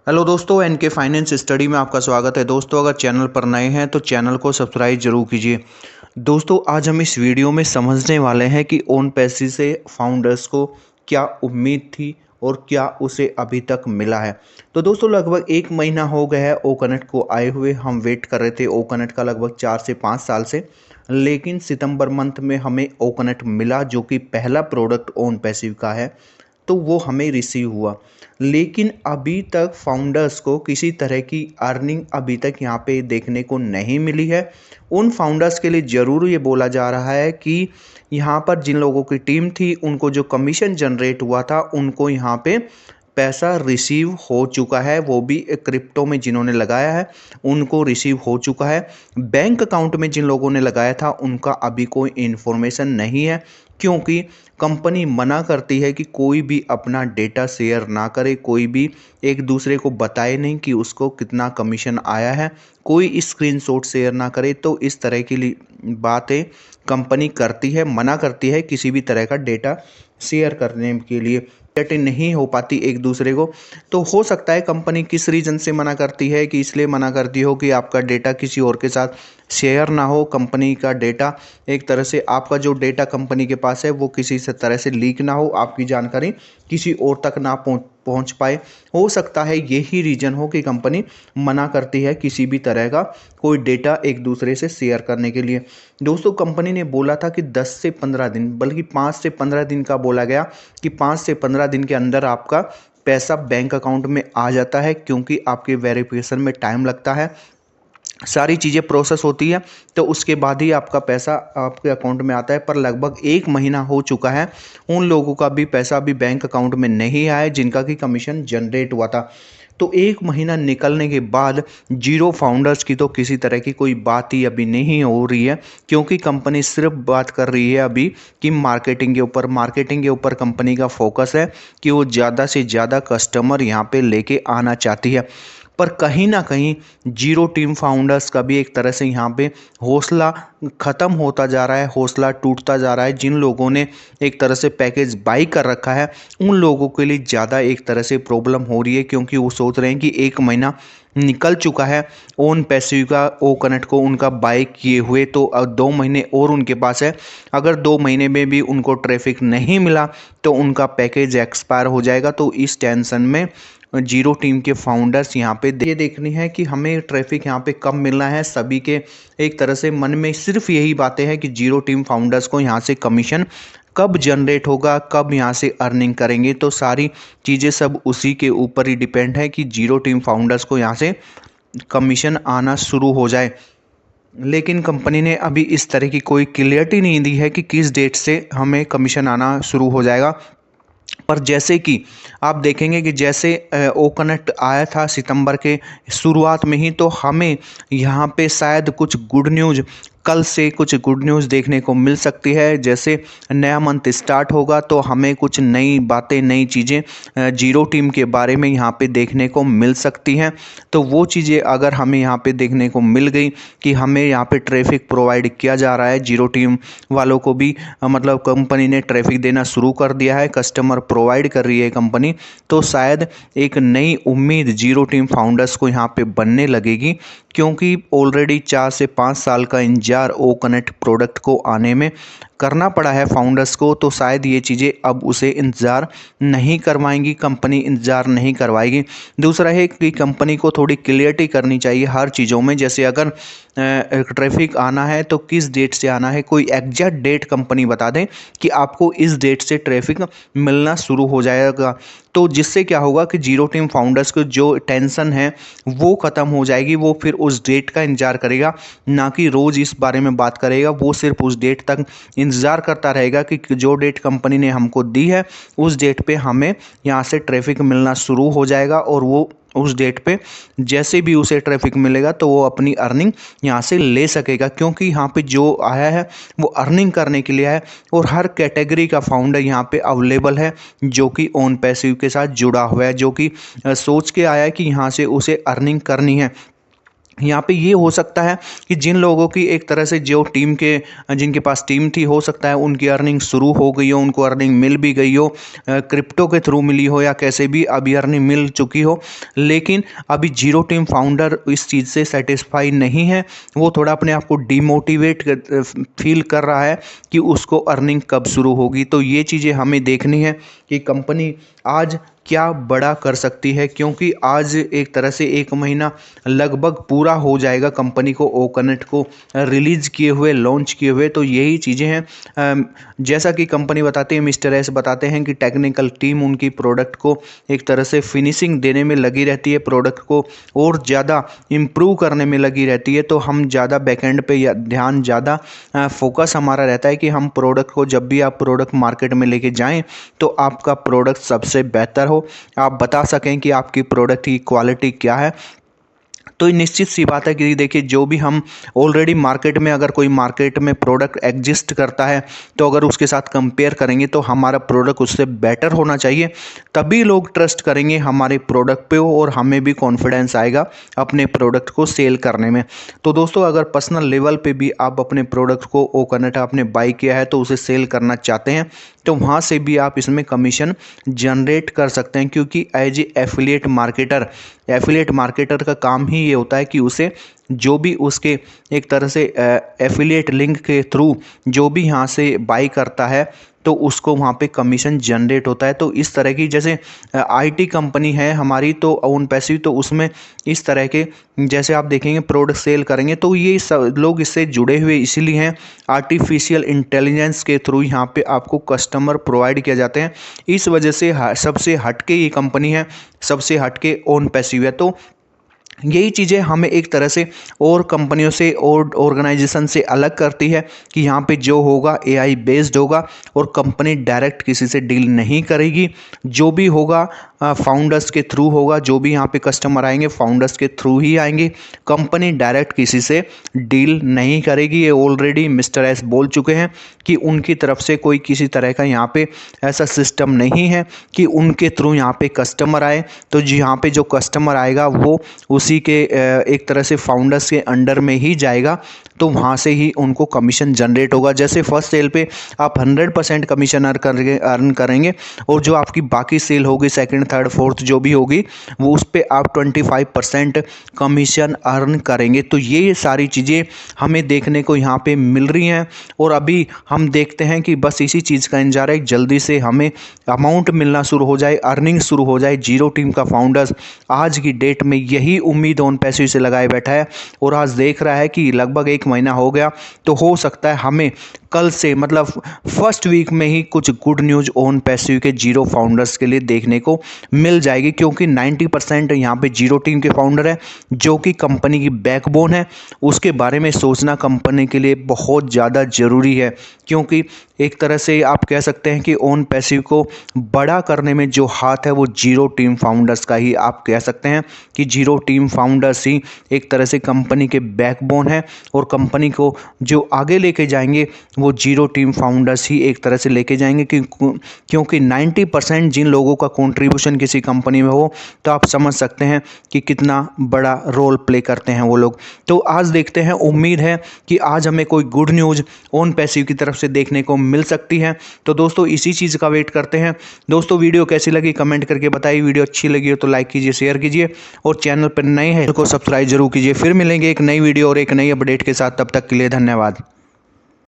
Hello दोस्तों, N K finance study में आपका स्वागत है। दोस्तों, अगर चैनल पर नए हैं तो चैनल को सब्सक्राइब जरूर कीजिए। दोस्तों, आज हम इस वीडियो में समझने वाले हैं कि ओन पैसे से फाउंडर्स को क्या उम्मीद थी और क्या उसे अभी तक मिला है। तो दोस्तों, लगभग 1 महीना हो गया है ओ कनेक्ट को आए हुए। हम वेट कर रहे थे ओ कनेक्ट का लगभग 4 से 5 साल से, लेकिन सितंबर मंथ में हमें ओ कनेक्ट मिला, जो कि पहला प्रोडक्ट ओन पैसिव का है। तो वो हमें रिसीव हुआ, लेकिन अभी तक फाउंडर्स को किसी तरह की अर्निंग अभी तक यहाँ पे देखने को नहीं मिली है। उन फाउंडर्स के लिए ज़रूर ये बोला जा रहा है कि यहाँ पर जिन लोगों की टीम थी उनको जो कमीशन जनरेट हुआ था उनको यहाँ पे पैसा रिसीव हो चुका है, वो भी क्रिप्टो में जिन्होंने लगाया है उनको रिसीव हो चुका है। बैंक अकाउंट में जिन लोगों ने लगाया था उनका अभी कोई इन्फॉर्मेशन नहीं है, क्योंकि कंपनी मना करती है कि कोई भी अपना डेटा शेयर ना करे, कोई भी एक दूसरे को बताए नहीं कि उसको कितना कमीशन आया है, कोई स्क्रीनशॉट शेयर ना करे। तो इस तरह की बातें कंपनी करती है, मना करती है किसी भी तरह का डेटा शेयर करने के लिए, डेटे नहीं हो पाती एक दूसरे को। तो हो सकता है कंपनी किस रीज़न से मना करती है, कि इसलिए मना करती हो कि आपका डेटा किसी और के साथ शेयर ना हो। कंपनी का डेटा एक तरह से, आपका जो डेटा कंपनी के पास है वो किसी से तरह से लीक ना हो, आपकी जानकारी किसी और तक ना पहुंच पाए। हो सकता है यही रीज़न हो कि कंपनी मना करती है किसी भी तरह का कोई डेटा एक दूसरे से शेयर करने के लिए। दोस्तों, कंपनी ने बोला था कि 10 से 15 दिन, बल्कि 5 से 15 दिन का बोला गया कि 5 से 15 दिन के अंदर आपका पैसा बैंक अकाउंट में आ जाता है, क्योंकि आपके वेरिफिकेशन में टाइम लगता है, सारी चीज़ें प्रोसेस होती है, तो उसके बाद ही आपका पैसा आपके अकाउंट में आता है। पर लगभग 1 महीना हो चुका है, उन लोगों का भी पैसा अभी बैंक अकाउंट में नहीं आया जिनका कि कमीशन जनरेट हुआ था। तो 1 महीना निकलने के बाद जीरो फाउंडर्स की तो किसी तरह की कोई बात ही अभी नहीं हो रही है, क्योंकि कंपनी सिर्फ बात कर रही है अभी कि मार्केटिंग के ऊपर कंपनी का फोकस है कि वो ज़्यादा से ज़्यादा कस्टमर यहाँ पे लेके आना चाहती है। पर कहीं ना कहीं जीरो टीम फाउंडर्स का भी एक तरह से यहाँ पे हौसला ख़त्म होता जा रहा है, हौसला टूटता जा रहा है। जिन लोगों ने एक तरह से पैकेज बाई कर रखा है उन लोगों के लिए ज़्यादा एक तरह से प्रॉब्लम हो रही है, क्योंकि वो सोच रहे हैं कि 1 महीना निकल चुका है ओन पैसिव का ओ कनेक्ट को उनका बाई किए हुए, तो 2 महीने और उनके पास है। अगर 2 महीने में भी उनको ट्रैफिक नहीं मिला तो उनका पैकेज एक्सपायर हो जाएगा। तो इस टेंशन में जीरो टीम के फाउंडर्स यहाँ पे ये देखनी है कि हमें ट्रैफिक यहाँ पे कब मिलना है। सभी के एक तरह से मन में सिर्फ यही बातें हैं कि जीरो टीम फाउंडर्स को यहाँ से कमीशन कब जनरेट होगा, कब यहाँ से अर्निंग करेंगे। तो सारी चीज़ें सब उसी के ऊपर ही डिपेंड है कि जीरो टीम फाउंडर्स को यहाँ से कमीशन आना शुरू हो जाए। लेकिन कंपनी ने अभी इस तरह की कोई क्लियरिटी नहीं दी है कि किस डेट से हमें कमीशन आना शुरू हो जाएगा। पर जैसे कि आप देखेंगे कि जैसे ओ कनेक्ट आया था सितंबर के शुरुआत में ही, तो हमें यहाँ पे शायद कुछ गुड न्यूज़, कल से कुछ गुड न्यूज़ देखने को मिल सकती है। जैसे नया मंथ स्टार्ट होगा तो हमें कुछ नई बातें, नई चीज़ें जीरो टीम के बारे में यहाँ पे देखने को मिल सकती हैं। तो वो चीज़ें अगर हमें यहाँ पे देखने को मिल गई कि हमें यहाँ पे ट्रैफिक प्रोवाइड किया जा रहा है, जीरो टीम वालों को भी मतलब कंपनी ने ट्रैफिक देना शुरू कर दिया है, कस्टमर प्रोवाइड कर रही है कंपनी, तो शायद एक नई उम्मीद जीरो टीम फाउंडर्स को यहाँ पे बनने लगेगी। क्योंकि ऑलरेडी 4 से 5 साल का इंतजार ओ कनेक्ट प्रोडक्ट को आने में करना पड़ा है फाउंडर्स को, तो शायद ये चीज़ें अब उसे इंतज़ार नहीं करवाएंगी, कंपनी इंतज़ार नहीं करवाएगी। दूसरा है कि कंपनी को थोड़ी क्लियरिटी करनी चाहिए हर चीज़ों में। जैसे अगर ट्रैफिक आना है तो किस डेट से आना है, कोई एग्जैक्ट डेट कंपनी बता दें कि आपको इस डेट से ट्रैफिक मिलना शुरू हो जाएगा। तो जिससे क्या होगा कि जीरो टीम फाउंडर्स को जो टेंशन है वो ख़त्म हो जाएगी। वो फिर उस डेट का इंतज़ार करेगा, ना कि रोज़ इस बारे में बात करेगा। वो सिर्फ उस डेट तक इंतज़ार करता रहेगा कि जो डेट कंपनी ने हमको दी है उस डेट पे हमें यहाँ से ट्रैफिक मिलना शुरू हो जाएगा, और वो उस डेट पे जैसे भी उसे ट्रैफिक मिलेगा तो वो अपनी अर्निंग यहाँ से ले सकेगा। क्योंकि यहाँ पे जो आया है वो अर्निंग करने के लिए है, और हर कैटेगरी का फाउंडर यहाँ पे अवेलेबल है जो कि ओन पैसिव के साथ जुड़ा हुआ है, जो कि सोच के आया है कि यहाँ से उसे अर्निंग करनी है। यहाँ पे ये हो सकता है कि जिन लोगों की एक तरह से जो टीम के जिनके पास टीम थी, हो सकता है उनकी अर्निंग शुरू हो गई हो, उनको अर्निंग मिल भी गई हो, क्रिप्टो के थ्रू मिली हो या कैसे भी अभी अर्निंग मिल चुकी हो, लेकिन अभी जीरो टीम फाउंडर इस चीज़ से सेटिस्फाई नहीं है। वो थोड़ा अपने आप को डिमोटिवेट फील कर रहा है कि उसको अर्निंग कब शुरू होगी। तो ये चीज़ें हमें देखनी है कि कंपनी आज क्या बड़ा कर सकती है, क्योंकि आज एक तरह से 1 महीना लगभग पूरा हो जाएगा कंपनी को ओकनेट को रिलीज़ किए हुए, लॉन्च किए हुए। तो यही चीज़ें हैं। जैसा कि कंपनी बताते हैं, मिस्टर एस बताते हैं कि टेक्निकल टीम उनकी प्रोडक्ट को एक तरह से फिनिशिंग देने में लगी रहती है, प्रोडक्ट को और ज़्यादा इम्प्रूव करने में लगी रहती है। तो हम ज़्यादा बैकएंड पे ध्यान ज़्यादा फोकस हमारा रहता है कि हम प्रोडक्ट को, जब भी आप प्रोडक्ट मार्केट में लेके जाएं तो आपका प्रोडक्ट सबसे बेहतर हो, आप बता सकें कि आपकी प्रोडक्ट की क्वालिटी क्या है। तो ये निश्चित सी बात है कि देखिए, जो भी हम ऑलरेडी मार्केट में, अगर कोई मार्केट में प्रोडक्ट एग्जिस्ट करता है तो अगर उसके साथ कंपेयर करेंगे तो हमारा प्रोडक्ट उससे बेटर होना चाहिए, तभी लोग ट्रस्ट करेंगे हमारे प्रोडक्ट पे और हमें भी कॉन्फिडेंस आएगा अपने प्रोडक्ट को सेल करने में। तो दोस्तों, अगर पर्सनल लेवल पे भी आप अपने प्रोडक्ट को ओकनेट आपने बाई किया है तो उसे सेल करना चाहते हैं तो वहाँ से भी आप इसमें कमीशन जनरेट कर सकते हैं, क्योंकि एज ए एफिलिएट मार्केटर का काम ही ये होता है कि उसे जो भी उसके एक तरह से एफिलिएट लिंक के थ्रू जो भी यहाँ से बाई करता है तो उसको वहाँ पे कमीशन जनरेट होता है। तो इस तरह की, जैसे आईटी कंपनी है हमारी तो ओन पैसिव, तो उसमें इस तरह के जैसे आप देखेंगे प्रोडक्ट सेल करेंगे तो ये सब लोग इससे जुड़े हुए इसीलिए हैं। आर्टिफिशियल इंटेलिजेंस के थ्रू यहाँ पे आपको कस्टमर प्रोवाइड किया जाते हैं, इस वजह से सबसे हटके ये कंपनी है, सबसे हटके ओन पैसिव है। तो यही चीज़ें हमें एक तरह से और कंपनियों से और ऑर्गेनाइजेशन से अलग करती है कि यहाँ पे जो होगा एआई बेस्ड होगा और कंपनी डायरेक्ट किसी से डील नहीं करेगी। जो भी होगा फाउंडर्स के थ्रू होगा, जो भी यहाँ पे कस्टमर आएंगे फाउंडर्स के थ्रू ही आएंगे, कंपनी डायरेक्ट किसी से डील नहीं करेगी। ये ऑलरेडी मिस्टर एस बोल चुके हैं कि उनकी तरफ से कोई किसी तरह का यहाँ पे ऐसा सिस्टम नहीं है कि उनके थ्रू यहाँ पे कस्टमर आए। तो यहाँ पे जो कस्टमर आएगा वो उसी के एक तरह से फाउंडर्स के अंडर में ही जाएगा, तो वहाँ से ही उनको कमीशन जनरेट होगा। जैसे फर्स्ट सेल पे आप 100% कमीशन अर्न करेंगे और जो आपकी बाकी सेल होगी, सेकंड थर्ड फोर्थ जो भी होगी, वो उस पर आप 25% कमीशन अर्न करेंगे। तो ये सारी चीज़ें हमें देखने को यहाँ पे मिल रही हैं और अभी हम देखते हैं कि बस इसी चीज़ का इंतजार है, जल्दी से हमें अमाउंट मिलना शुरू हो जाए, अर्निंग शुरू हो जाए। जीरो टीम का फाउंडर्स आज की डेट में यही उम्मीद ऑन पैसिव से लगाए बैठा है और आज देख रहा है कि लगभग 1 महीना हो गया, तो हो सकता है हमें कल से, मतलब फर्स्ट वीक में ही कुछ गुड न्यूज़ ऑन पैसिव के जीरो फाउंडर्स के लिए देखने को मिल जाएगी, क्योंकि 90% यहाँ पे जीरो टीम के फाउंडर है जो कि कंपनी की बैकबोन है। उसके बारे में सोचना कंपनी के लिए बहुत ज़्यादा ज़रूरी है, क्योंकि एक तरह से आप कह सकते हैं कि ऑन पैसिव को बड़ा करने में जो हाथ है वो जीरो टीम फाउंडर्स का ही, आप कह सकते हैं कि जीरो टीम फाउंडर्स ही एक तरह से कंपनी के बैकबोन है और कंपनी को जो आगे लेके जाएंगे वो जीरो टीम फाउंडर्स ही एक तरह से लेके जाएंगे। क्योंकि 90% जिन लोगों का कंट्रीब्यूशन किसी कंपनी में हो तो आप समझ सकते हैं कि कितना बड़ा रोल प्ले करते हैं वो लोग। तो आज देखते हैं, उम्मीद है कि आज हमें कोई गुड न्यूज़ ऑन पैसिव की तरफ से देखने को मिल सकती है। तो दोस्तों इसी चीज़ का वेट करते हैं। दोस्तों वीडियो कैसी लगी कमेंट करके बताइए, वीडियो अच्छी लगी हो तो लाइक कीजिए, शेयर कीजिए और चैनल पर नए हैं तो सब्सक्राइब जरूर कीजिए। फिर मिलेंगे एक नई वीडियो और एक नई अपडेट के साथ, तब तक के लिए धन्यवाद।